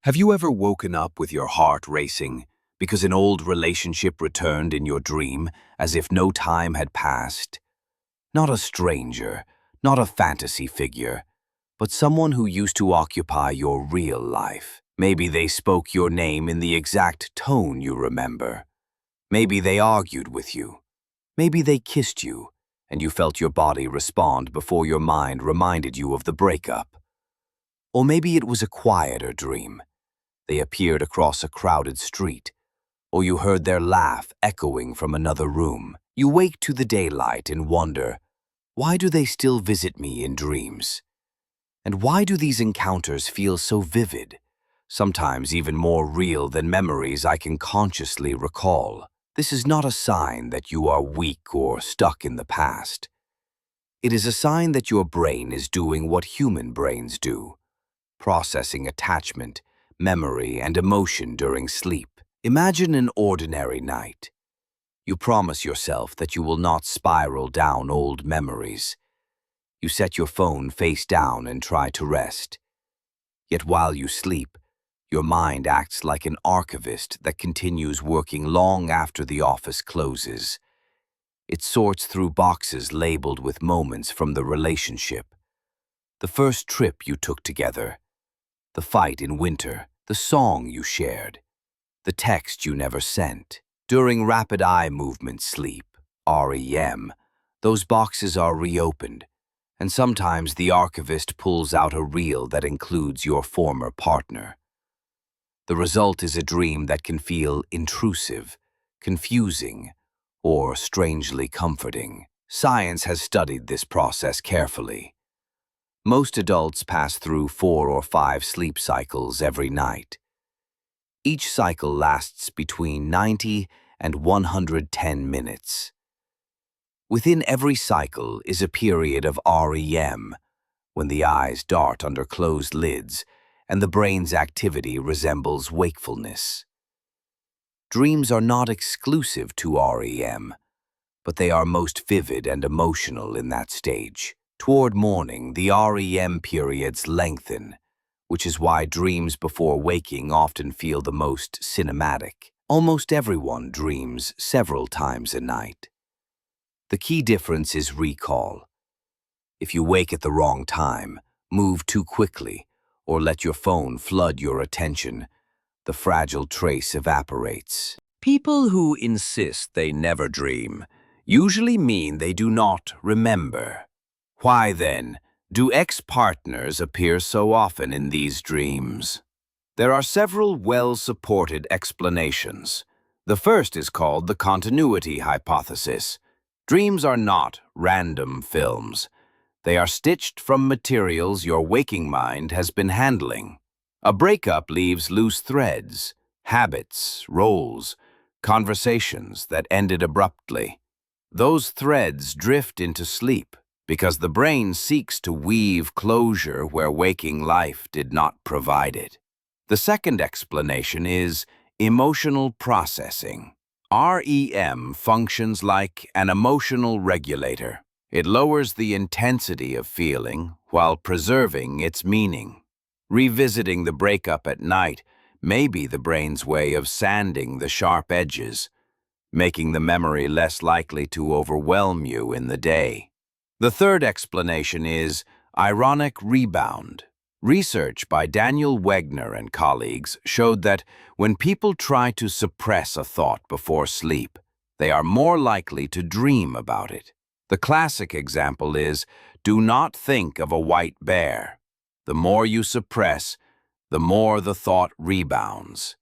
Have you ever woken up with your heart racing because an old relationship returned in your dream as if no time had passed? Not a stranger, not a fantasy figure, but someone who used to occupy your real life. Maybe they spoke your name in the exact tone you remember. Maybe they argued with you. Maybe they kissed you, and you felt your body respond before your mind reminded you of the breakup. Or maybe it was a quieter dream. They appeared across a crowded street, or you heard their laugh echoing from another room. You wake to the daylight and wonder, why do they still visit me in dreams? And why do these encounters feel so vivid, sometimes even more real than memories I can consciously recall? This is not a sign that you are weak or stuck in the past. It is a sign that your brain is doing what human brains do, processing attachment, memory, and emotion during sleep. Imagine an ordinary night. You promise yourself that you will not spiral down old memories. You set your phone face down and try to rest. Yet while you sleep, your mind acts like an archivist that continues working long after the office closes. It sorts through boxes labeled with moments from the relationship. The first trip you took together, the fight in winter, the song you shared, the text you never sent. During rapid eye movement sleep, REM, those boxes are reopened, and sometimes the archivist pulls out a reel that includes your former partner. The result is a dream that can feel intrusive, confusing, or strangely comforting. Science has studied this process carefully. Most adults pass through 4 or 5 sleep cycles every night. Each cycle lasts between 90 and 110 minutes. Within every cycle is a period of REM, when the eyes dart under closed lids and the brain's activity resembles wakefulness. Dreams are not exclusive to REM, but they are most vivid and emotional in that stage. Toward morning, the REM periods lengthen, which is why dreams before waking often feel the most cinematic. Almost everyone dreams several times a night. The key difference is recall. If you wake at the wrong time, move too quickly, or let your phone flood your attention, the fragile trace evaporates. People who insist they never dream usually mean they do not remember. Why then do ex-partners appear so often in these dreams? There are several well-supported explanations. The first is called the continuity hypothesis. Dreams are not random films. They are stitched from materials your waking mind has been handling. A breakup leaves loose threads, habits, roles, conversations that ended abruptly. Those threads drift into sleep because the brain seeks to weave closure where waking life did not provide it. The second explanation is emotional processing. REM functions like an emotional regulator. It lowers the intensity of feeling while preserving its meaning. Revisiting the breakup at night may be the brain's way of sanding the sharp edges, making the memory less likely to overwhelm you in the day. The third explanation is ironic rebound. Research by Daniel Wegner and colleagues showed that when people try to suppress a thought before sleep, they are more likely to dream about it. The classic example is, do not think of a white bear. The more you suppress, the more the thought rebounds.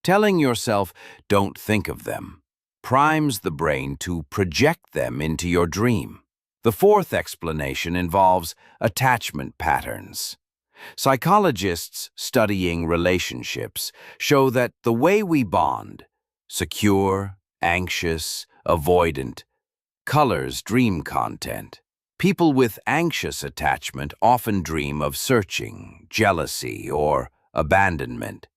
Telling yourself, don't think of them, primes the brain to project them into your dream. The fourth explanation involves attachment patterns. Psychologists studying relationships show that the way we bond, secure, anxious, avoidant, colors dream content. People with anxious attachment often dream of searching, jealousy, or abandonment.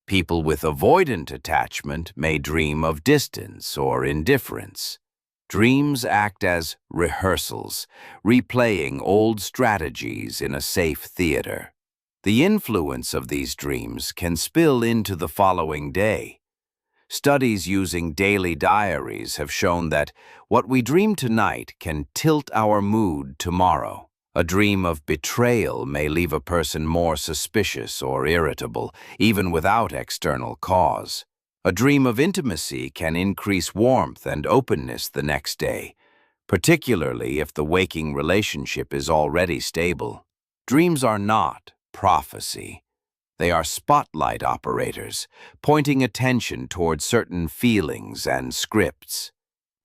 People with avoidant attachment may dream of distance or indifference. Dreams act as rehearsals, replaying old strategies in a safe theater. The influence of these dreams can spill into the following day. Studies using daily diaries have shown that what we dream tonight can tilt our mood tomorrow. A dream of betrayal may leave a person more suspicious or irritable, even without external cause. A dream of intimacy can increase warmth and openness the next day, particularly if the waking relationship is already stable. Dreams are not prophecy. They are spotlight operators, pointing attention toward certain feelings and scripts.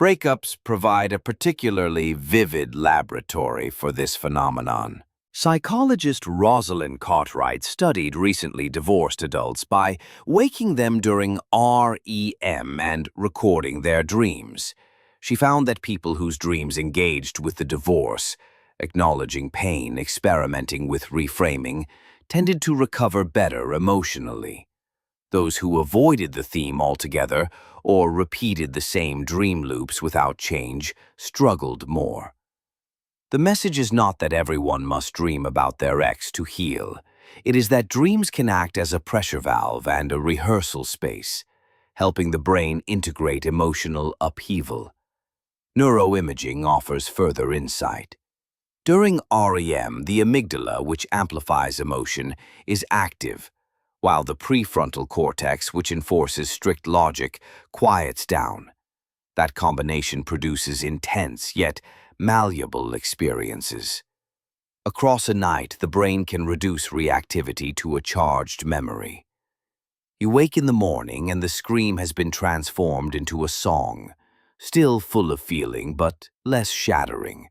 Breakups provide a particularly vivid laboratory for this phenomenon. Psychologist Rosalind Cartwright studied recently divorced adults by waking them during REM and recording their dreams. She found that people whose dreams engaged with the divorce, acknowledging pain, experimenting with reframing, tended to recover better emotionally. Those who avoided the theme altogether or repeated the same dream loops without change struggled more. The message is not that everyone must dream about their ex to heal. It is that dreams can act as a pressure valve and a rehearsal space, helping the brain integrate emotional upheaval. Neuroimaging offers further insight. During REM, the amygdala, which amplifies emotion, is active, while the prefrontal cortex, which enforces strict logic, quiets down. That combination produces intense, yet malleable experiences. Across a night, the brain can reduce reactivity to a charged memory. You wake in the morning and the scream has been transformed into a song, still full of feeling but less shattering.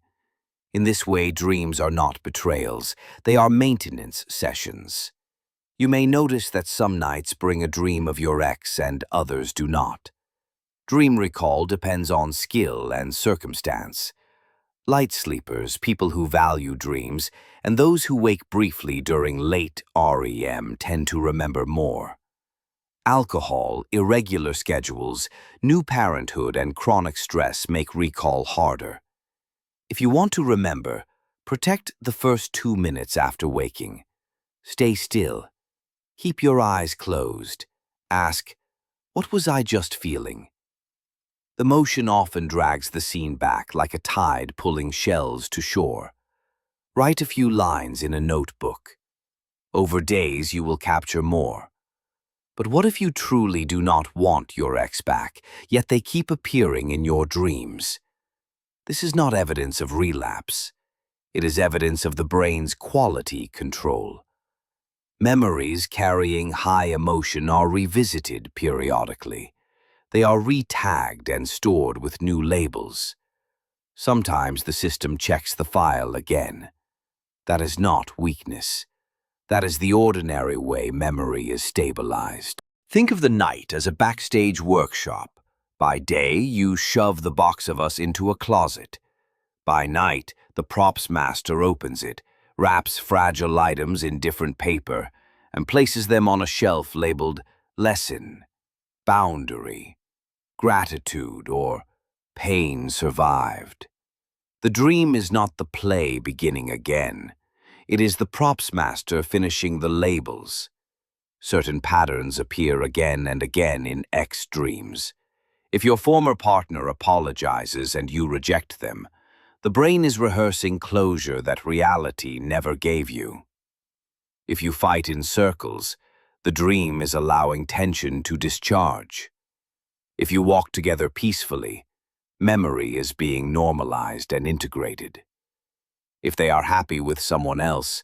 In this way, dreams are not betrayals, they are maintenance sessions. You may notice that some nights bring a dream of your ex and others do not. Dream recall depends on skill and circumstance. Light sleepers, people who value dreams, and those who wake briefly during late REM tend to remember more. Alcohol, irregular schedules, new parenthood, and chronic stress make recall harder. If you want to remember, protect the first 2 minutes after waking. Stay still. Keep your eyes closed. Ask, "What was I just feeling?" The motion often drags the scene back like a tide pulling shells to shore. Write a few lines in a notebook. Over days, you will capture more. But what if you truly do not want your ex back, yet they keep appearing in your dreams? This is not evidence of relapse. It is evidence of the brain's quality control. Memories carrying high emotion are revisited periodically. They are re-tagged and stored with new labels. Sometimes the system checks the file again. That is not weakness. That is the ordinary way memory is stabilized. Think of the night as a backstage workshop. By day, you shove the box of us into a closet. By night, the props master opens it, wraps fragile items in different paper, and places them on a shelf labeled lesson, boundary, gratitude, or pain survived. The dream is not the play beginning again. It is the props master finishing the labels. Certain patterns appear again and again in X dreams. If your former partner apologizes and you reject them, the brain is rehearsing closure that reality never gave you. If you fight in circles, the dream is allowing tension to discharge. If you walk together peacefully, memory is being normalized and integrated. If they are happy with someone else,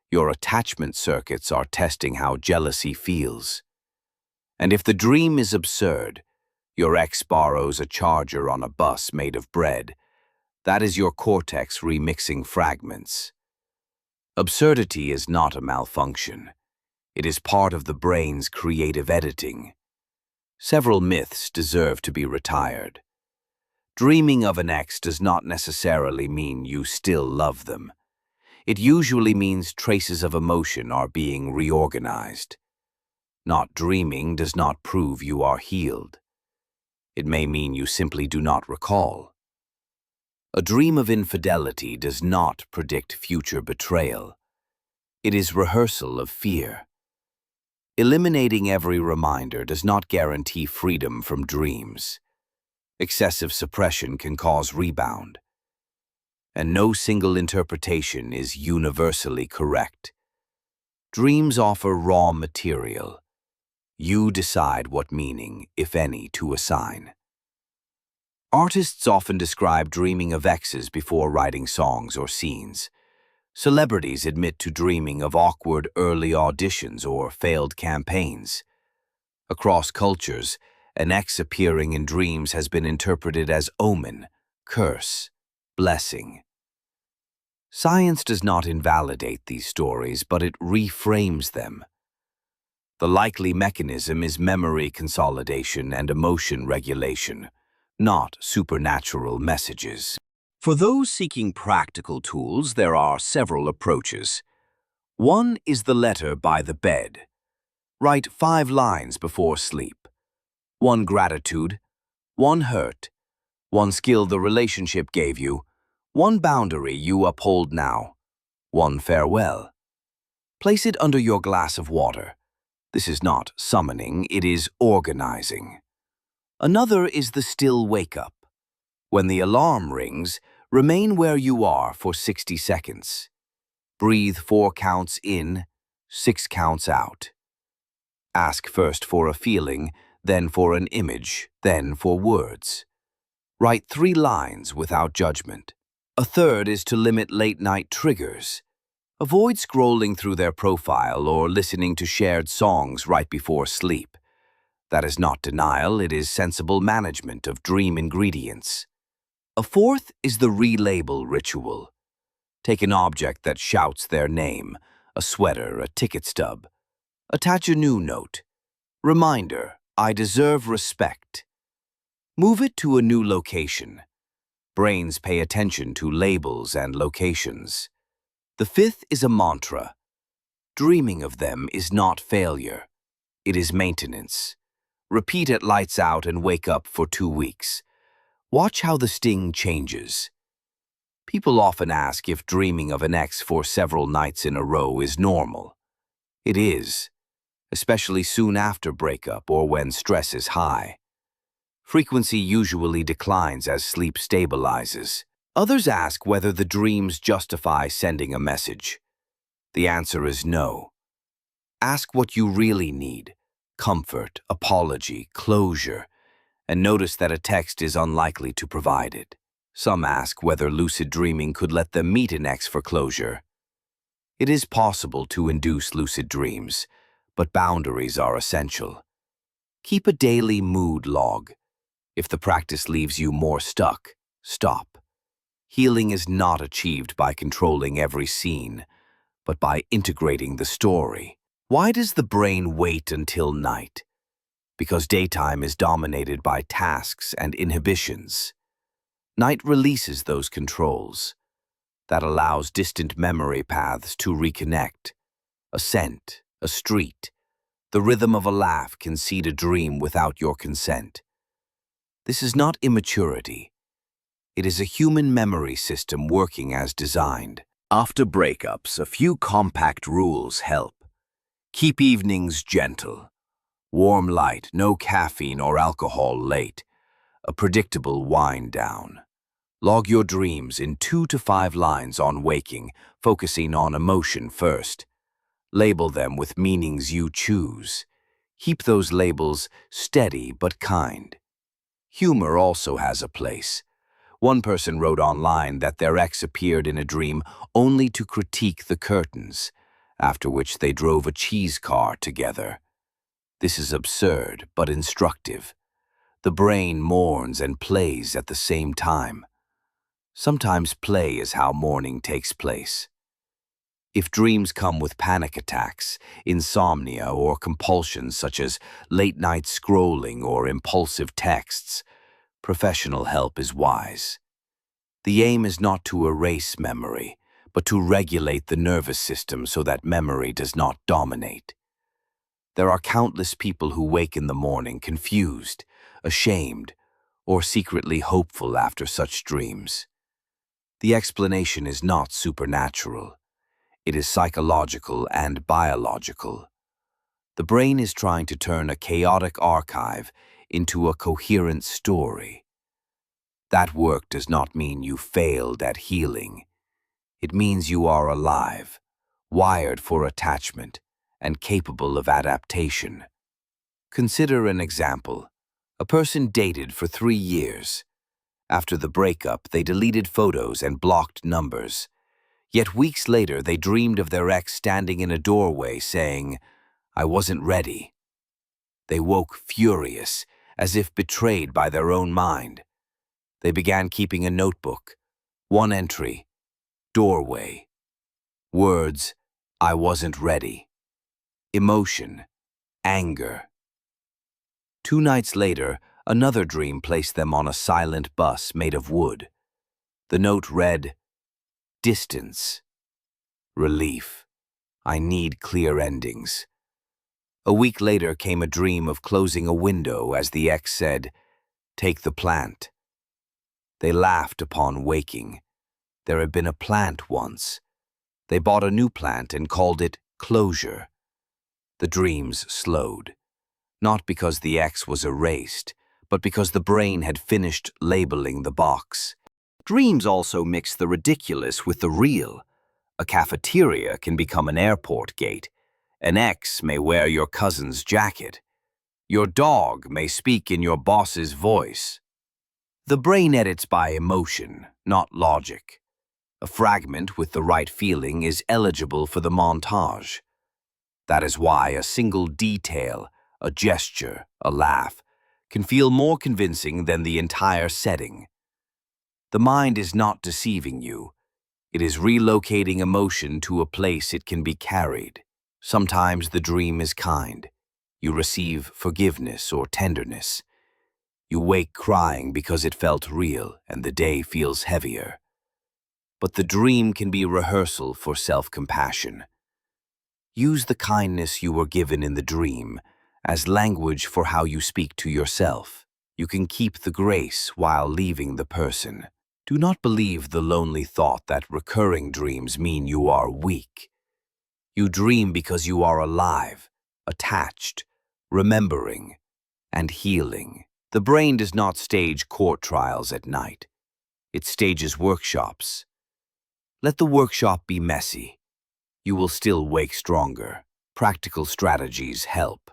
your attachment circuits are testing how jealousy feels. And if the dream is absurd, your ex borrows a charger on a bus made of bread, that is your cortex remixing fragments. Absurdity is not a malfunction. It is part of the brain's creative editing. Several myths deserve to be retired. Dreaming of an ex does not necessarily mean you still love them. It usually means traces of emotion are being reorganized. Not dreaming does not prove you are healed. It may mean you simply do not recall. A dream of infidelity does not predict future betrayal. It is rehearsal of fear. Eliminating every reminder does not guarantee freedom from dreams. Excessive suppression can cause rebound, and no single interpretation is universally correct. Dreams offer raw material. You decide what meaning, if any, to assign. Artists often describe dreaming of exes before writing songs or scenes. Celebrities admit to dreaming of awkward early auditions or failed campaigns. Across cultures, an ex appearing in dreams has been interpreted as omen, curse, blessing. Science does not invalidate these stories, but it reframes them. The likely mechanism is memory consolidation and emotion regulation, not supernatural messages. For those seeking practical tools, there are several approaches. One is the letter by the bed. Write 5 lines before sleep. 1 gratitude, 1 hurt, 1 skill the relationship gave you, 1 boundary you uphold now, 1 farewell. Place it under your glass of water. This is not summoning, it is organizing. Another is the still wake-up. When the alarm rings, remain where you are for 60 seconds. Breathe 4 counts in, 6 counts out. Ask first for a feeling, then for an image, then for words. Write 3 lines without judgment. A third is to limit late-night triggers. Avoid scrolling through their profile or listening to shared songs right before sleep. That is not denial, it is sensible management of dream ingredients. A fourth is the relabel ritual. Take an object that shouts their name, a sweater, a ticket stub. Attach a new note. Reminder, I deserve respect. Move it to a new location. Brains pay attention to labels and locations. The fifth is a mantra. Dreaming of them is not failure. It is maintenance. Repeat it lights out and wake up for 2 weeks. Watch how the sting changes. People often ask if dreaming of an ex for several nights in a row is normal. It is, especially soon after breakup or when stress is high. Frequency usually declines as sleep stabilizes. Others ask whether the dreams justify sending a message. The answer is no. Ask what you really need: comfort, apology, closure, and notice that a text is unlikely to provide it. Some ask whether lucid dreaming could let them meet an ex for closure. It is possible to induce lucid dreams, but boundaries are essential. Keep a daily mood log. If the practice leaves you more stuck, stop. Healing is not achieved by controlling every scene, but by integrating the story. Why does the brain wait until night? Because daytime is dominated by tasks and inhibitions. Night releases those controls. That allows distant memory paths to reconnect. A scent, a street, the rhythm of a laugh can seed a dream without your consent. This is not immaturity. It is a human memory system working as designed. After breakups, a few compact rules help. Keep evenings gentle. Warm light, no caffeine or alcohol late. A predictable wind down. Log your dreams in 2 to 5 lines on waking, focusing on emotion first. Label them with meanings you choose. Keep those labels steady but kind. Humor also has a place. One person wrote online that their ex appeared in a dream only to critique the curtains, after which they drove a cheese car together. This is absurd but instructive. The brain mourns and plays at the same time. Sometimes play is how mourning takes place. If dreams come with panic attacks, insomnia, or compulsions such as late-night scrolling or impulsive texts, professional help is wise. The aim is not to erase memory, but to regulate the nervous system so that memory does not dominate. There are countless people who wake in the morning confused, ashamed, or secretly hopeful after such dreams. The explanation is not supernatural. It is psychological and biological. The brain is trying to turn a chaotic archive into a coherent story. That work does not mean you failed at healing. It means you are alive, wired for attachment, and capable of adaptation. Consider an example. A person dated for 3 years. After the breakup, they deleted photos and blocked numbers. Yet weeks later, they dreamed of their ex standing in a doorway saying, "I wasn't ready." They woke furious, as if betrayed by their own mind. They began keeping a notebook. One entry, doorway. Words, "I wasn't ready." Emotion, anger. 2 nights later, another dream placed them on a silent bus made of wood. The note read, "Distance. Relief. I need clear endings." A week later came a dream of closing a window as the ex said, "Take the plant." They laughed upon waking. There had been a plant once. They bought a new plant and called it closure. The dreams slowed, not because the ex was erased, but because the brain had finished labeling the box. Dreams also mix the ridiculous with the real. A cafeteria can become an airport gate. An ex may wear your cousin's jacket. Your dog may speak in your boss's voice. The brain edits by emotion, not logic. A fragment with the right feeling is eligible for the montage. That is why a single detail, a gesture, a laugh, can feel more convincing than the entire setting. The mind is not deceiving you. It is relocating emotion to a place it can be carried. Sometimes the dream is kind. You receive forgiveness or tenderness. You wake crying because it felt real and the day feels heavier. But the dream can be a rehearsal for self-compassion. Use the kindness you were given in the dream as language for how you speak to yourself. You can keep the grace while leaving the person. Do not believe the lonely thought that recurring dreams mean you are weak. You dream because you are alive, attached, remembering, and healing. The brain does not stage court trials at night. It stages workshops. Let the workshop be messy. You will still wake stronger. Practical strategies help.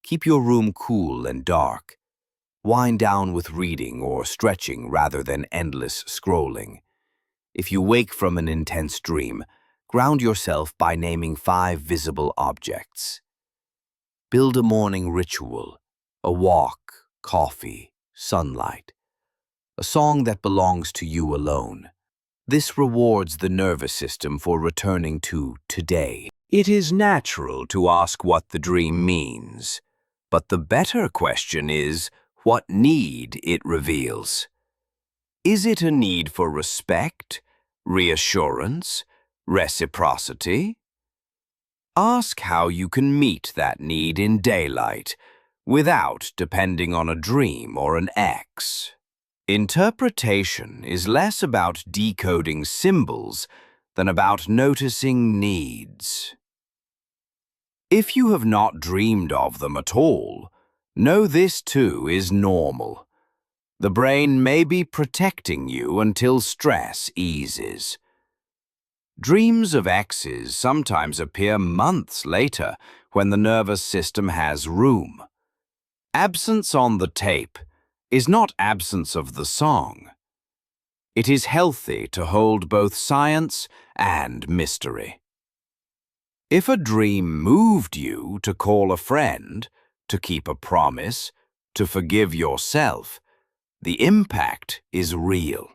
Keep your room cool and dark. Wind down with reading or stretching rather than endless scrolling. If you wake from an intense dream, ground yourself by naming 5 visible objects. Build a morning ritual, a walk, coffee, sunlight, a song that belongs to you alone. This rewards the nervous system for returning to today. It is natural to ask what the dream means, but the better question is what need it reveals. Is it a need for respect, reassurance, reciprocity? Ask how you can meet that need in daylight without depending on a dream or an ex. Interpretation is less about decoding symbols than about noticing needs. If you have not dreamed of them at all, know this too is normal. The brain may be protecting you until stress eases. Dreams of exes sometimes appear months later when the nervous system has room. Absence on the tape is not absence of the song. It is healthy to hold both science and mystery. If a dream moved you to call a friend, to keep a promise, to forgive yourself, the impact is real.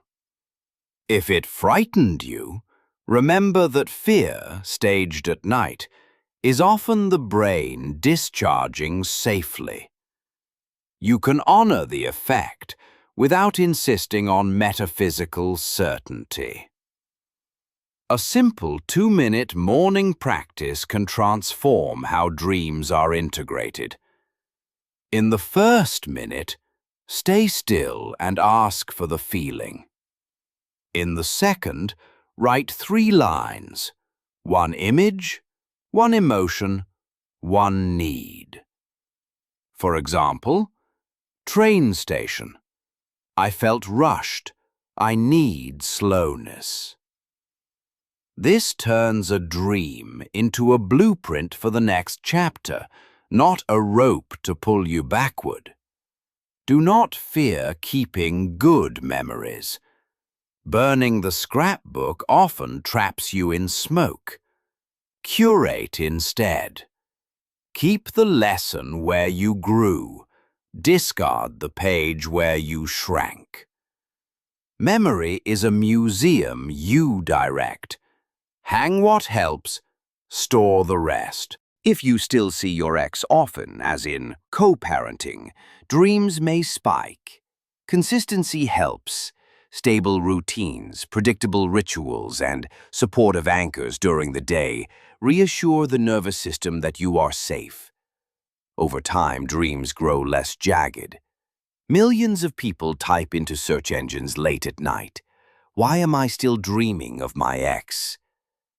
If it frightened you, remember that fear, staged at night, is often the brain discharging safely. You can honor the effect without insisting on metaphysical certainty. A simple 2-minute morning practice can transform how dreams are integrated. In the first minute, stay still and ask for the feeling. In the second, write 3 lines. One image, one emotion, one need. For example, train station. I felt rushed. I need slowness. This turns a dream into a blueprint for the next chapter, not a rope to pull you backward. Do not fear keeping good memories. Burning the scrapbook often traps you in smoke. Curate instead. Keep the lesson where you grew. Discard the page where you shrank. Memory is a museum you direct. Hang what helps, store the rest. If you still see your ex often, as in co-parenting, dreams may spike. Consistency helps. Stable routines, predictable rituals, and supportive anchors during the day reassure the nervous system that you are safe. Over time, dreams grow less jagged. Millions of people type into search engines late at night, "Why am I still dreaming of my ex?"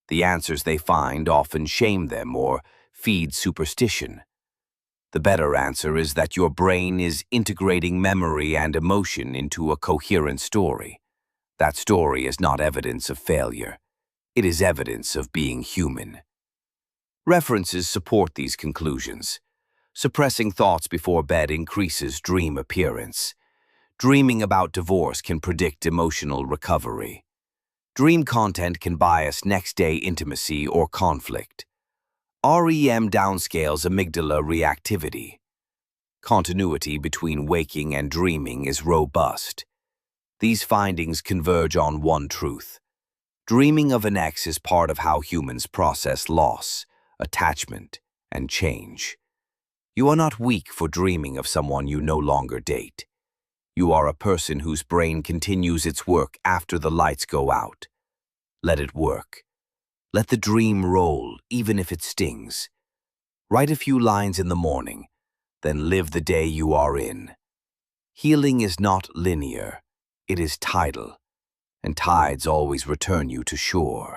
The answers they find often shame them or feed superstition. The better answer is that your brain is integrating memory and emotion into a coherent story. That story is not evidence of failure. It is evidence of being human. References support these conclusions. Suppressing thoughts before bed increases dream appearance. Dreaming about divorce can predict emotional recovery. Dream content can bias next-day intimacy or conflict. REM downscales amygdala reactivity. Continuity between waking and dreaming is robust. These findings converge on one truth. Dreaming of an ex is part of how humans process loss, attachment, and change. You are not weak for dreaming of someone you no longer date. You are a person whose brain continues its work after the lights go out. Let it work. Let the dream roll, even if it stings. Write a few lines in the morning, then live the day you are in. Healing is not linear. It is tidal, and tides always return you to shore.